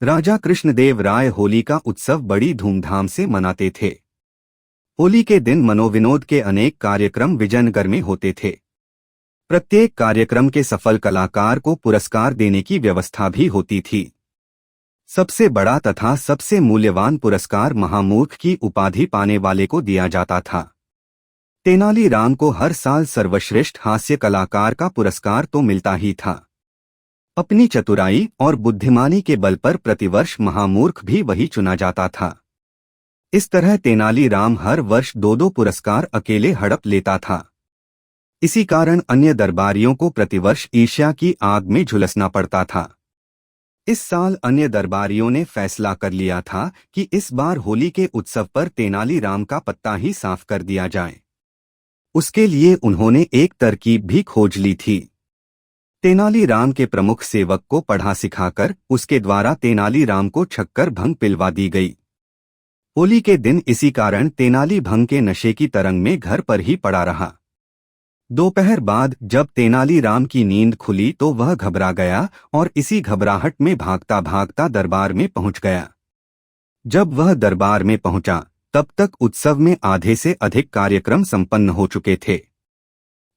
राजा कृष्णदेव राय होली का उत्सव बड़ी धूमधाम से मनाते थे। होली के दिन मनोविनोद के अनेक कार्यक्रम विजयनगर में होते थे। प्रत्येक कार्यक्रम के सफल कलाकार को पुरस्कार देने की व्यवस्था भी होती थी। सबसे बड़ा तथा सबसे मूल्यवान पुरस्कार महामूर्ख की उपाधि पाने वाले को दिया जाता था। तेनालीराम को हर साल सर्वश्रेष्ठ हास्य कलाकार का पुरस्कार तो मिलता ही था। अपनी चतुराई और बुद्धिमानी के बल पर प्रतिवर्ष महामूर्ख भी वही चुना जाता था। इस तरह तेनालीराम हर वर्ष दो पुरस्कार अकेले हड़प लेता था। इसी कारण अन्य दरबारियों को प्रतिवर्ष ईर्ष्या की आग में झुलसना पड़ता था। इस साल अन्य दरबारियों ने फैसला कर लिया था कि इस बार होली के उत्सव पर तेनालीराम का पत्ता ही साफ कर दिया जाए। उसके लिए उन्होंने एक तरकीब भी खोज ली थी। तेनालीराम के प्रमुख सेवक को पढ़ा सिखाकर उसके द्वारा तेनालीराम को छक्कर भंग पिलवा दी गई। होली के दिन इसी कारण तेनाली भंग के नशे की तरंग में घर पर ही पड़ा रहा। दोपहर बाद जब तेनालीराम की नींद खुली तो वह घबरा गया और इसी घबराहट में भागता भागता दरबार में पहुंच गया। जब वह दरबार में पहुंचा तब तक उत्सव में आधे से अधिक कार्यक्रम संपन्न हो चुके थे।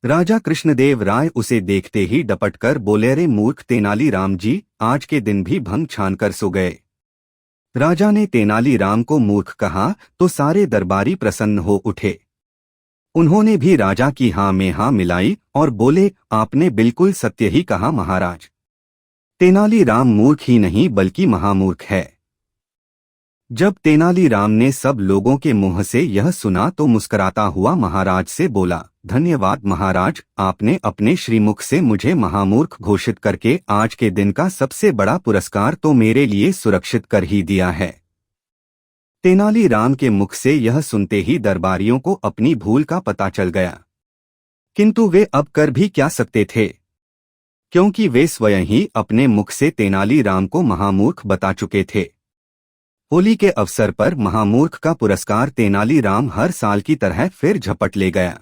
राजा कृष्णदेव राय उसे देखते ही डपटकर बोले, रे मूर्ख तेनालीराम जी, आज के दिन भी भंग छानकर सो गए। राजा ने तेनालीराम को मूर्ख कहा तो सारे दरबारी प्रसन्न हो उठे। उन्होंने भी राजा की हाँ में हाँ मिलाई और बोले, आपने बिल्कुल सत्य ही कहा महाराज। तेनालीराम मूर्ख ही नहीं बल्कि महामूर्ख है। जब तेनालीराम ने सब लोगों के मुंह से यह सुना तो मुस्कुराता हुआ महाराज से बोला, धन्यवाद महाराज, आपने अपने श्रीमुख से मुझे महामूर्ख घोषित करके आज के दिन का सबसे बड़ा पुरस्कार तो मेरे लिए सुरक्षित कर ही दिया है। तेनालीराम के मुख से यह सुनते ही दरबारियों को अपनी भूल का पता चल गया, किंतु वे अब कर भी क्या सकते थे, क्योंकि वे स्वयं ही अपने मुख से तेनालीराम को महामूर्ख बता चुके थे। होली के अवसर पर महामूर्ख का पुरस्कार तेनालीराम हर साल की तरह फिर झपट ले गया।